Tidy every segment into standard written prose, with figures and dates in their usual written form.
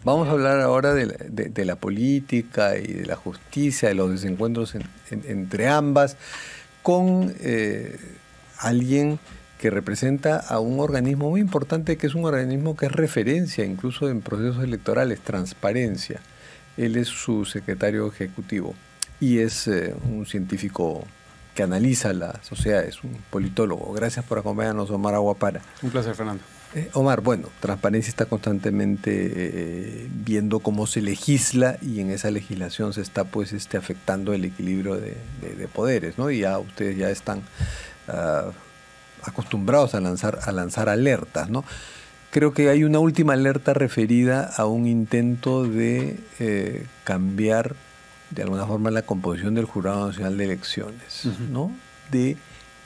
Vamos a hablar ahora de la política y de la justicia, de los desencuentros entre ambas, con alguien que representa a un organismo muy importante, que es un organismo que es referencia incluso en procesos electorales, Transparencia. Él es su secretario ejecutivo y es un científico que analiza la sociedad, es un politólogo. Gracias por acompañarnos, Omar Aguapara. Un placer, Fernando. Omar, bueno, Transparencia está constantemente viendo cómo se legisla y en esa legislación se está pues afectando el equilibrio de poderes, ¿no? Y ya ustedes ya están acostumbrados a lanzar alertas, ¿no? Creo que hay una última alerta referida a un intento de cambiar de alguna forma la composición del Jurado Nacional de Elecciones, ¿no?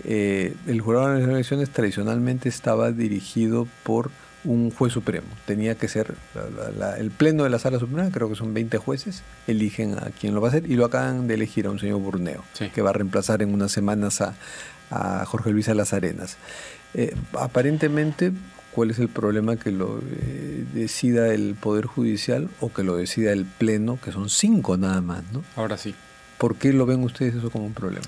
El Jurado Nacional de Elecciones tradicionalmente estaba dirigido por un juez supremo. Tenía que ser el pleno de la Sala Suprema, creo que son 20 jueces, eligen a quién lo va a hacer y lo acaban de elegir a un señor Burneo, sí, que va a reemplazar en unas semanas a Jorge Luis Salas Arenas. Aparentemente, ¿cuál es el problema? Que lo decida el Poder Judicial o que lo decida el Pleno, que son 5 nada más, ¿no? Ahora sí. ¿Por qué lo ven ustedes eso como un problema?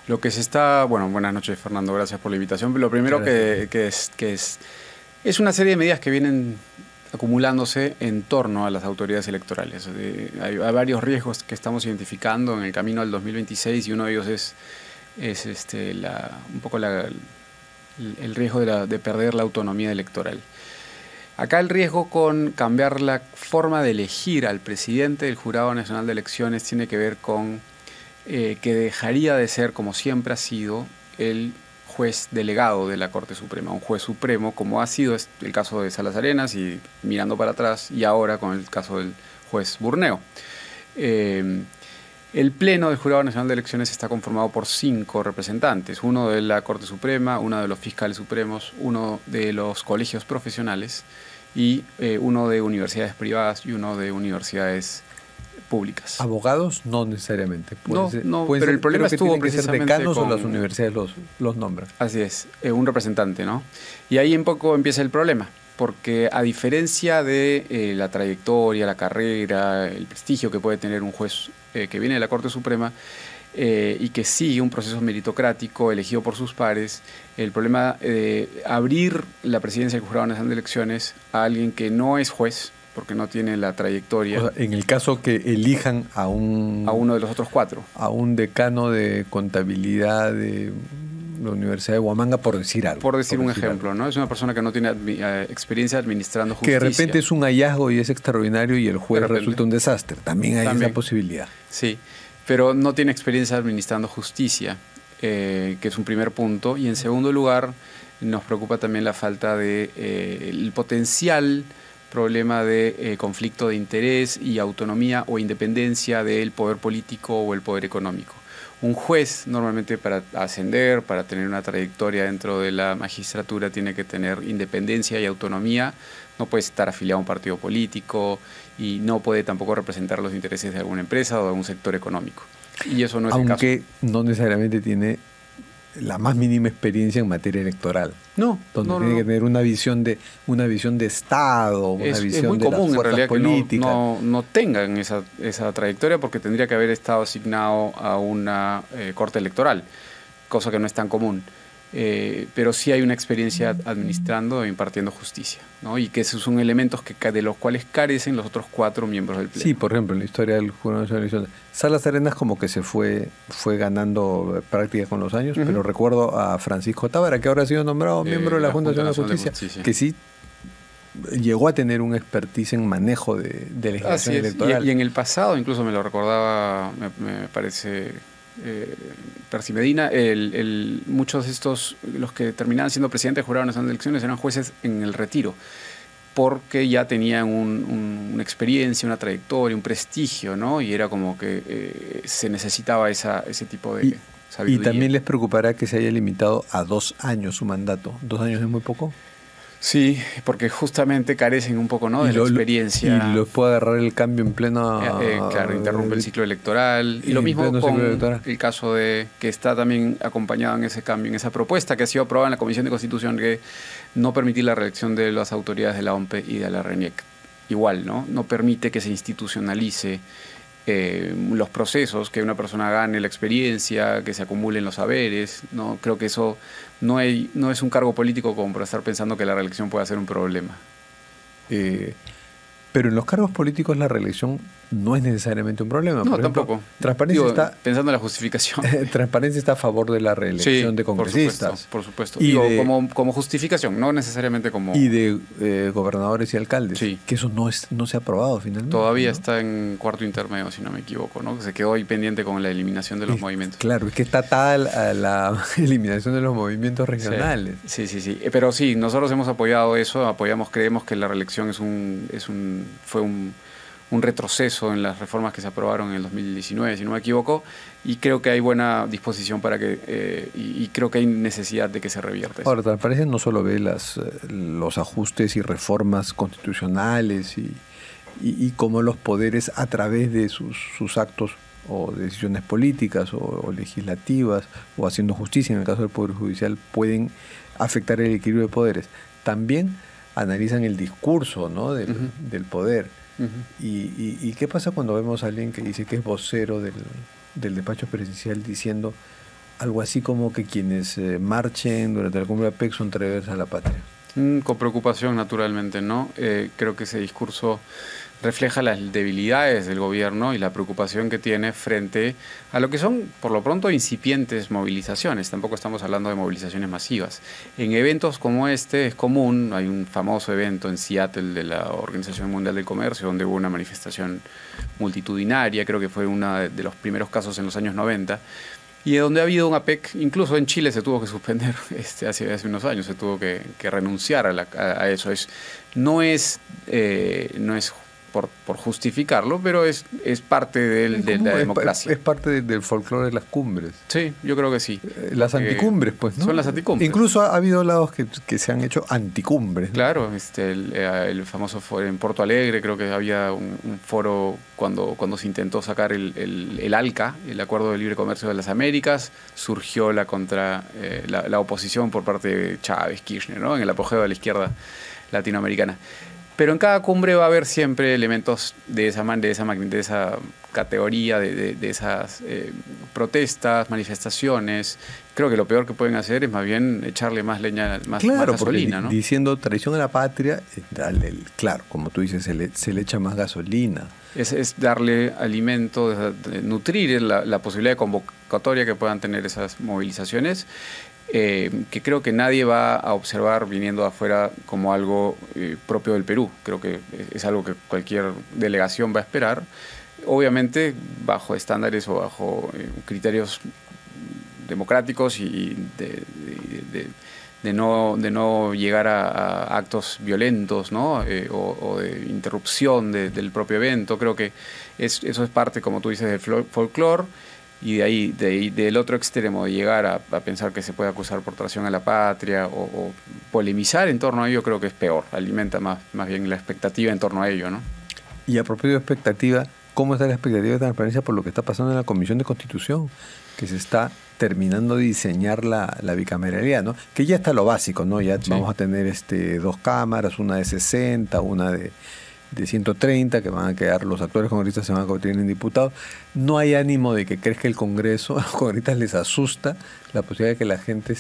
Lo que se está... Bueno, buenas noches, Fernando, gracias por la invitación. Lo primero que es una serie de medidas que vienen acumulándose en torno a las autoridades electorales. Hay varios riesgos que estamos identificando en el camino al 2026 y uno de ellos es un poco el riesgo de perder la autonomía electoral. Acá el riesgo con cambiar la forma de elegir al presidente del Jurado Nacional de Elecciones tiene que ver con que dejaría de ser, como siempre ha sido, el juez delegado de la Corte Suprema, un juez supremo, como ha sido el caso de Salas Arenas y mirando para atrás, y ahora con el caso del juez Burneo. El Pleno del Jurado Nacional de Elecciones está conformado por 5 representantes, uno de la Corte Suprema, uno de los fiscales supremos, uno de los colegios profesionales y uno de universidades privadas y uno de universidades públicas. ¿Abogados? No necesariamente. No, pero el problema estuvo precisamente decanos con... o las universidades los nombran. Así es, un representante, ¿no? Y ahí un poco empieza el problema, porque a diferencia de la trayectoria, la carrera, el prestigio que puede tener un juez que viene de la Corte Suprema y que sigue un proceso meritocrático elegido por sus pares, el problema de abrir la presidencia del Jurado Nacional de Elecciones a alguien que no es juez, porque no tiene la trayectoria. O sea, en el caso que elijan a uno de los otros 4. A un decano de contabilidad de la Universidad de Huamanga, por decir algo. Por decir un ejemplo, ¿no? Es una persona que no tiene experiencia administrando justicia. Que de repente es un hallazgo y es extraordinario y el juez resulta un desastre. También hay esa posibilidad. Sí, pero no tiene experiencia administrando justicia, que es un primer punto. Y en segundo lugar, nos preocupa también la falta de el potencial problema de conflicto de interés y autonomía o independencia del poder político o el poder económico. Un juez normalmente para ascender, para tener una trayectoria dentro de la magistratura tiene que tener independencia y autonomía, no puede estar afiliado a un partido político y no puede tampoco representar los intereses de alguna empresa o de algún sector económico. Y eso no es el caso. Aunque no necesariamente tiene la más mínima experiencia en materia electoral. No, donde tiene que tener una visión de Estado, una visión de las fuerzas políticas. No tengan esa trayectoria porque tendría que haber estado asignado a una corte electoral, cosa que no es tan común. Pero sí hay una experiencia administrando e impartiendo justicia, ¿no? Y que esos son elementos de los cuales carecen los otros 4 miembros del Pleno. Sí, por ejemplo, en la historia del Jurado Nacional de Elecciones, Salas Arenas como que se fue ganando práctica con los años, pero recuerdo a Francisco Tábara, que ahora ha sido nombrado miembro de la Junta Nacional de Justicia, que sí llegó a tener un expertise en manejo de legislación electoral. Y en el pasado, incluso me lo recordaba, me parece... Percy Medina, muchos de estos, los que terminaban siendo presidentes del Jurado Nacional de Elecciones, eran jueces en el retiro, porque ya tenían una experiencia, una trayectoria, un prestigio, ¿no? Y era como que se necesitaba ese tipo de sabiduría. ¿Y también les preocupará que se haya limitado a 2 años su mandato? ¿2 años es muy poco? Sí, porque justamente carecen un poco, ¿no?, de la experiencia. Y los puede agarrar el cambio en pleno... claro, interrumpe el ciclo electoral. Y lo mismo con el caso de que está también acompañado en ese cambio, en esa propuesta que ha sido aprobada en la Comisión de Constitución, que no permitir la reelección de las autoridades de la OMPE y de la RENIEC. igual, ¿no? No permite que se institucionalice los procesos, que una persona gane la experiencia, que se acumulen los saberes, ¿no? Creo que eso no es un cargo político como para estar pensando que la reelección pueda ser un problema. Pero en los cargos políticos la reelección no es necesariamente un problema. No, por ejemplo, tampoco. Transparencia está, pensando en la justificación. Transparencia está a favor de la reelección de congresistas. Por supuesto. Y como justificación, no necesariamente como... Y de gobernadores y alcaldes. Sí. Que eso no se ha aprobado finalmente. Todavía, ¿no? Está en cuarto intermedio, si no me equivoco, ¿no? Se quedó ahí pendiente con la eliminación de los movimientos. Claro, es que está atada a la eliminación de los movimientos regionales. Sí. Pero sí, nosotros hemos apoyado eso, creemos que la reelección fue un retroceso en las reformas que se aprobaron en el 2019, si no me equivoco, y creo que hay buena disposición para que, y creo que hay necesidad de que se revierta eso. Ahora, Transparencia no solo ve los ajustes y reformas constitucionales y cómo los poderes a través de sus actos o decisiones políticas o legislativas o haciendo justicia en el caso del Poder Judicial pueden afectar el equilibrio de poderes. También analizan el discurso, ¿no? del poder. Uh-huh. ¿Y qué pasa cuando vemos a alguien que dice que es vocero del despacho presidencial diciendo algo así como que quienes marchen durante la cumbre de APEC son traidores a la patria? Con preocupación, naturalmente, ¿no? Creo que ese discurso refleja las debilidades del gobierno y la preocupación que tiene frente a lo que son, por lo pronto, incipientes movilizaciones. Tampoco estamos hablando de movilizaciones masivas. En eventos como este es común, hay un famoso evento en Seattle de la Organización Mundial del Comercio, donde hubo una manifestación multitudinaria, creo que fue uno de los primeros casos en los años 90, y donde ha habido un APEC, incluso en Chile se tuvo que suspender hace unos años, se tuvo que renunciar a eso. No es por justificarlo, pero es parte de la democracia. Es parte del folclore de las cumbres. Sí, yo creo que sí. Las anticumbres, pues, ¿no? Son las anticumbres. Incluso ha habido lados que se han hecho anticumbres, ¿no? Claro, el famoso foro en Porto Alegre, creo que había un foro cuando se intentó sacar el ALCA, el Acuerdo de Libre Comercio de las Américas, surgió la oposición por parte de Chávez, Kirchner, ¿no? En el apogeo de la izquierda latinoamericana. Pero en cada cumbre va a haber siempre elementos de esa categoría, de esas protestas, manifestaciones. Creo que lo peor que pueden hacer es más bien echarle más leña, más gasolina, ¿no? Diciendo traición a la patria, claro, como tú dices, se le echa más gasolina. Es darle alimento, nutrir la posibilidad de convocatoria que puedan tener esas movilizaciones. Que creo que nadie va a observar viniendo de afuera como algo propio del Perú. Creo que es algo que cualquier delegación va a esperar, obviamente bajo estándares o bajo criterios democráticos y de no llegar a actos violentos, ¿no? O de interrupción del propio evento. Creo que eso es parte, como tú dices, del folclore. Y del otro extremo, de llegar a pensar que se puede acusar por traición a la patria o polemizar en torno a ello, creo que es peor. Alimenta más bien la expectativa en torno a ello, ¿no? Y a propósito de expectativa, ¿cómo está la expectativa de transparencia por lo que está pasando en la Comisión de Constitución? Que se está terminando de diseñar la bicameralidad, ¿no? Que ya está lo básico, ¿no? Ya sí. Vamos a tener 2 cámaras, una de 60, una de 130, que van a quedar, los actores congresistas se van a convertir en diputados. No hay ánimo de que crezca el Congreso. A los congresistas les asusta la posibilidad de que la gente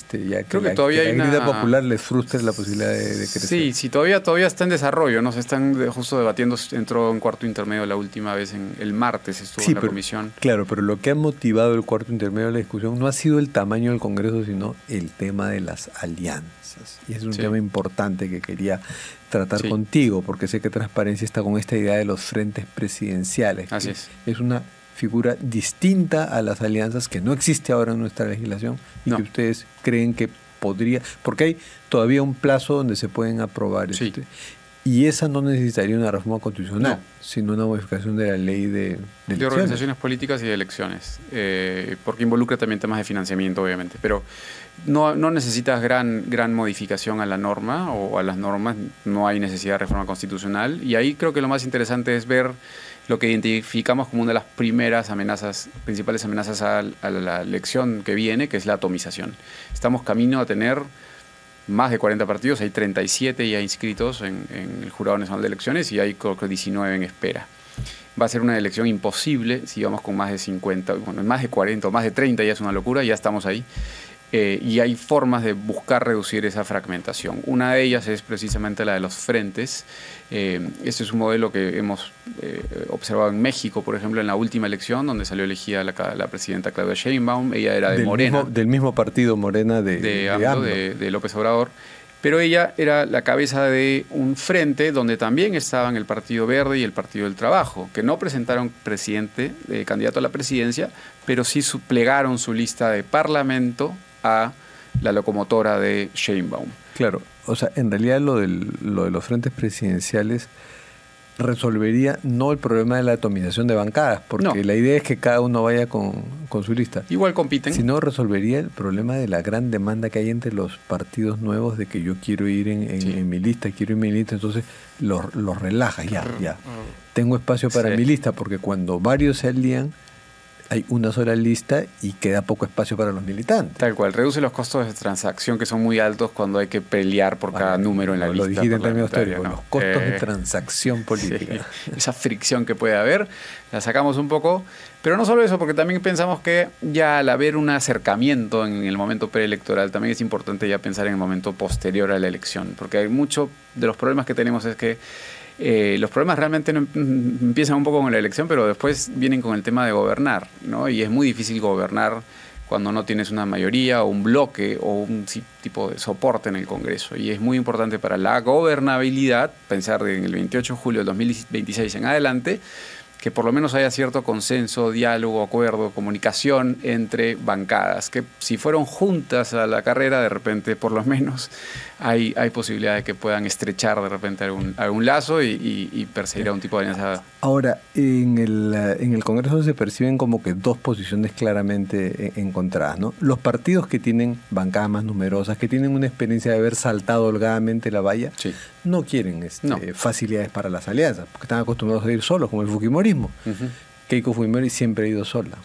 creo que todavía la grilla popular les frustre la posibilidad de crecer. Sí, todavía está en desarrollo, ¿no? Se están justo debatiendo, entró en cuarto intermedio la última vez, el martes estuvo en la comisión. Claro, pero lo que ha motivado el cuarto intermedio de la discusión no ha sido el tamaño del Congreso, sino el tema de las alianzas. Y es un tema importante que quería tratar contigo, porque sé que Transparencia está con esta idea de los frentes presidenciales. Así es. Es una figura distinta a las alianzas que no existe ahora en nuestra legislación y que ustedes creen que podría, porque hay todavía un plazo donde se pueden aprobar y esa no necesitaría una reforma constitucional, sino una modificación de la ley de organizaciones políticas y de elecciones, porque involucra también temas de financiamiento, obviamente, pero no necesitas gran modificación a la norma o a las normas, no hay necesidad de reforma constitucional, y ahí creo que lo más interesante es ver lo que identificamos como una de las principales amenazas a la elección que viene, que es la atomización. Estamos camino a tener más de 40 partidos, hay 37 ya inscritos en el Jurado Nacional de Elecciones y hay creo que 19 en espera. Va a ser una elección imposible si vamos con más de 50, bueno, más de 40 o más de 30 ya es una locura, ya estamos ahí. Y hay formas de buscar reducir esa fragmentación. Una de ellas es precisamente la de los frentes. Este es un modelo que hemos observado en México, por ejemplo, en la última elección, donde salió elegida la presidenta Claudia Sheinbaum. Ella era de Morena. Del mismo partido Morena de AMLO. De López Obrador. Pero ella era la cabeza de un frente donde también estaban el Partido Verde y el Partido del Trabajo, que no presentaron candidato a la presidencia, pero sí plegaron su lista de parlamento a la locomotora de Sheinbaum. Claro, o sea, en realidad lo de los frentes presidenciales resolvería no el problema de la atomización de bancadas, porque la idea es que cada uno vaya con su lista. Igual compiten. Sino resolvería el problema de la gran demanda que hay entre los partidos nuevos de que yo quiero ir en mi lista, entonces los relajas, ya. Tengo espacio para mi lista, porque cuando varios se alían, hay una sola lista y queda poco espacio para los militantes. Tal cual, reduce los costos de transacción que son muy altos cuando hay que pelear por cada número en la lista. Lo dijiste en términos teóricos, ¿no? Los costos de transacción política. Sí, esa fricción que puede haber, la sacamos un poco, pero no solo eso, porque también pensamos que ya al haber un acercamiento en el momento preelectoral, también es importante ya pensar en el momento posterior a la elección, porque hay mucho de los problemas que tenemos es que los problemas realmente no empiezan un poco con la elección, pero después vienen con el tema de gobernar, ¿no? Y es muy difícil gobernar cuando no tienes una mayoría o un bloque o un tipo de soporte en el Congreso. Y es muy importante para la gobernabilidad pensar en el 28 de julio del 2026 en adelante, que por lo menos haya cierto consenso, diálogo, acuerdo, comunicación entre bancadas, que si fueron juntas a la carrera, de repente, por lo menos, hay posibilidad de que puedan estrechar de repente algún lazo y perseguir a un tipo de alianza. Ahora, en el Congreso se perciben como que dos posiciones claramente encontradas, ¿no? Los partidos que tienen bancadas más numerosas, que tienen una experiencia de haber saltado holgadamente la valla, no quieren facilidades para las alianzas, porque están acostumbrados a ir solos, como el fujimorismo. Keiko Fujimori siempre ha ido sola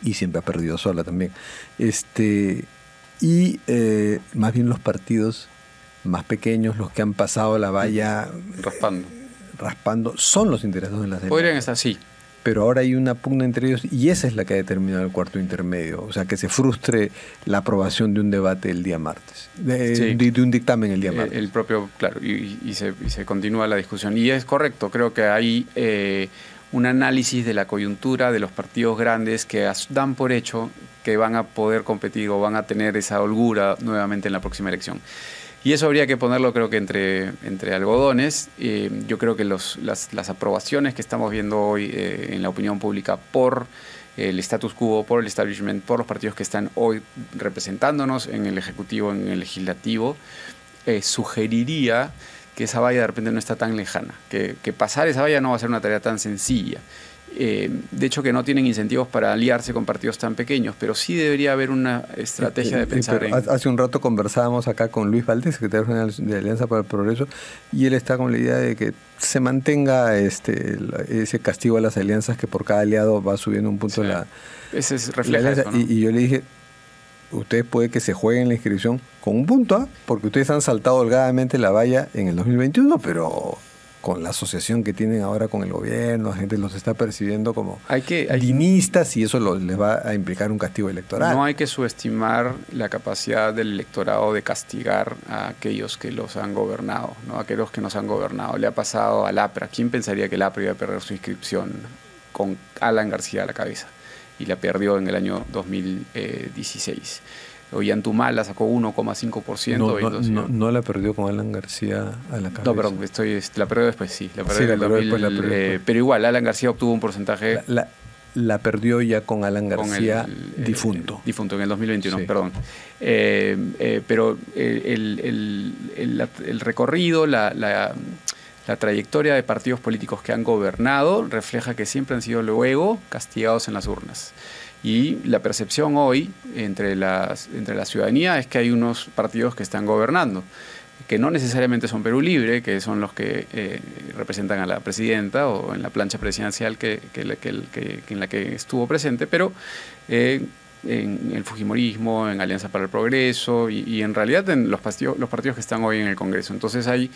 y siempre ha perdido sola también. Más bien los partidos más pequeños, los que han pasado la valla raspando, son los interesados en las alianzas. Podrían estar así. Pero ahora hay una pugna entre ellos y esa es la que ha determinado el cuarto intermedio. O sea, que se frustre la aprobación de un debate el día martes, de un dictamen el día martes. El propio, claro, y se continúa la discusión. Y es correcto, creo que hay un análisis de la coyuntura de los partidos grandes que dan por hecho que van a poder competir o van a tener esa holgura nuevamente en la próxima elección. Y eso habría que ponerlo, creo que entre algodones. Yo creo que las aprobaciones que estamos viendo hoy en la opinión pública por el status quo, por el establishment, por los partidos que están hoy representándonos en el Ejecutivo, en el Legislativo, sugeriría que esa valla de repente no está tan lejana, que pasar esa valla no va a ser una tarea tan sencilla. De hecho que no tienen incentivos para aliarse con partidos tan pequeños, pero sí debería haber una estrategia de pensar Hace un rato conversábamos acá con Luis Valdés, secretario general de Alianza para el Progreso, y él está con la idea de que se mantenga ese castigo a las alianzas, que por cada aliado va subiendo un punto ese refleja eso, ¿no? Y yo le dije, ustedes puede que se jueguen la inscripción con un punto, porque ustedes han saltado holgadamente la valla en el 2021, pero con la asociación que tienen ahora con el gobierno, la gente los está percibiendo como dinistas y eso les va a implicar un castigo electoral. No hay que subestimar la capacidad del electorado de castigar a aquellos que los han gobernado, ¿no? A aquellos que nos han gobernado. Le ha pasado al APRA. ¿Quién pensaría que el APRA iba a perder su inscripción con Alan García a la cabeza? Y la perdió en el año 2016. Ollantumala sacó 1,5%. No la perdió con Alan García a la cabeza. No, perdón, la perdió después, sí. La perdió después. Pero igual, Alan García obtuvo un porcentaje... La perdió ya con Alan García difunto. Difunto, en el 2021, perdón. Pero el recorrido, la trayectoria de partidos políticos que han gobernado refleja que siempre han sido luego castigados en las urnas. Y la percepción hoy entre la ciudadanía es que hay unos partidos que están gobernando, que no necesariamente son Perú Libre, que son los que representan a la presidenta o en la plancha presidencial en la que estuvo presente, pero en el fujimorismo, en Alianza para el Progreso y en realidad en los partidos que están hoy en el Congreso. Entonces hay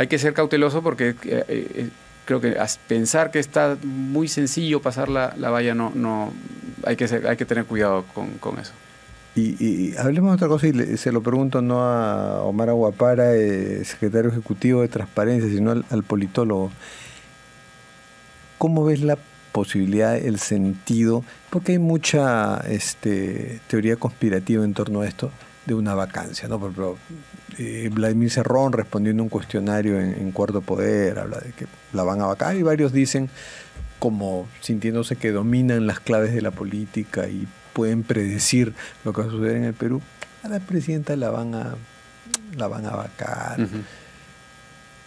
que ser cauteloso porque creo que pensar que está muy sencillo pasar la valla, no hay que tener cuidado con eso. Y hablemos de otra cosa, y se lo pregunto no a Omar Aguapara, secretario ejecutivo de Transparencia, sino al politólogo. ¿Cómo ves la posibilidad, el sentido? Porque hay mucha teoría conspirativa en torno a esto, de una vacancia, ¿no? Por ejemplo, Vladimir Cerrón, respondiendo a un cuestionario en Cuarto Poder, habla de que la van a vacar, y varios dicen, como sintiéndose que dominan las claves de la política y pueden predecir lo que va a suceder en el Perú, a la presidenta la van a vacar. Uh-huh.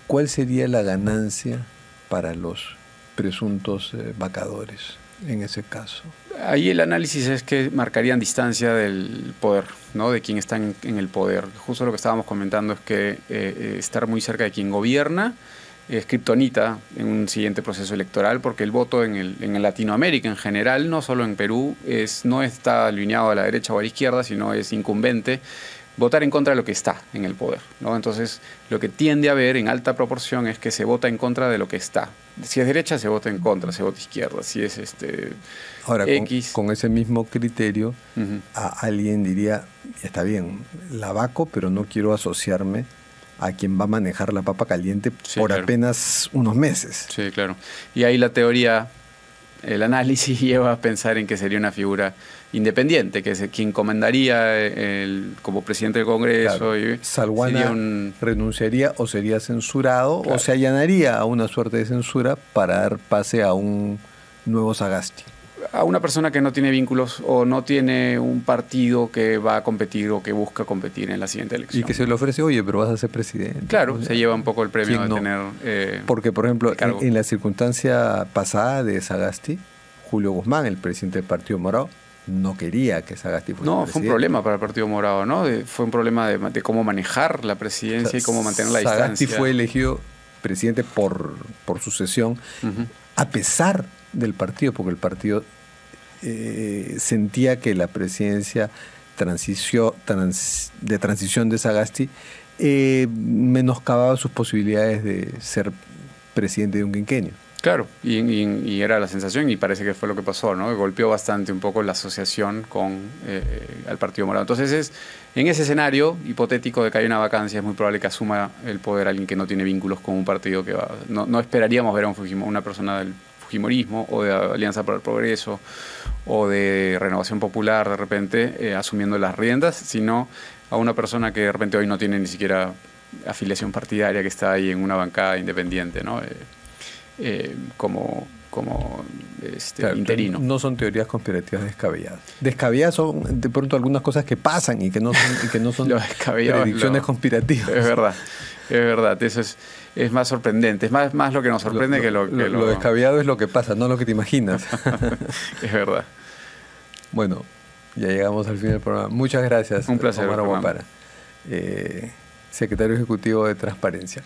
¿Cuál sería la ganancia para los presuntos vacadores en ese caso? Ahí el análisis es que marcarían distancia del poder, ¿no? De quien está en el poder. Justo lo que estábamos comentando es que estar muy cerca de quien gobierna es kriptonita en un siguiente proceso electoral, porque el voto en Latinoamérica en general, no solo en Perú, no está alineado a la derecha o a la izquierda, sino es incumbente votar en contra de lo que está en el poder, ¿no? Entonces, lo que tiende a haber en alta proporción es que se vota en contra de lo que está. Si es derecha, se vota en contra, se vota izquierda. Si es Ahora, X. Con ese mismo criterio, uh-huh, alguien diría, está bien, la vaco, pero no quiero asociarme a quien va a manejar la papa caliente por claro, apenas unos meses. Sí, claro. Y ahí la teoría, el análisis lleva a pensar en que sería una figura independiente, que es quien comandaría como presidente del Congreso. Claro. Y Salguana renunciaría o sería censurado, claro, o se allanaría a una suerte de censura para dar pase a un nuevo Sagasti. A una persona que no tiene vínculos o no tiene un partido que va a competir o que busca competir en la siguiente elección. Y que se le ofrece, oye, pero vas a ser presidente. Claro, se lleva un poco el premio de tener... Porque, por ejemplo, en la circunstancia pasada de Sagasti, Julio Guzmán, el presidente del Partido Morado, no quería que Sagasti fuera presidente. Fue un problema para el Partido Morado, ¿no? Fue un problema de cómo manejar la presidencia, o sea, y cómo mantener la distancia. Sagasti fue elegido presidente por sucesión, uh-huh, a pesar del partido, porque el partido sentía que la presidencia de transición de Sagasti menoscababa sus posibilidades de ser presidente de un quinquenio. Claro, y era la sensación, y parece que fue lo que pasó, ¿no? Golpeó bastante un poco la asociación con al Partido Morado. Entonces, en ese escenario hipotético de que hay una vacancia, es muy probable que asuma el poder alguien que no tiene vínculos con un partido que va... No esperaríamos ver a una persona del fujimorismo o de Alianza para el Progreso o de Renovación Popular de repente asumiendo las riendas, sino a una persona que de repente hoy no tiene ni siquiera afiliación partidaria, que está ahí en una bancada independiente, ¿no? Como claro, interino. No son teorías conspirativas descabelladas. Descabelladas son de pronto algunas cosas que pasan y que no son predicciones conspirativas. Es verdad. Eso es más sorprendente. Es más lo que nos sorprende que lo... Lo descabellado es lo que pasa, no lo que te imaginas. Es verdad. Bueno, ya llegamos al fin del programa. Muchas gracias. Un placer, Omar Aguapara, secretario ejecutivo de Transparencia.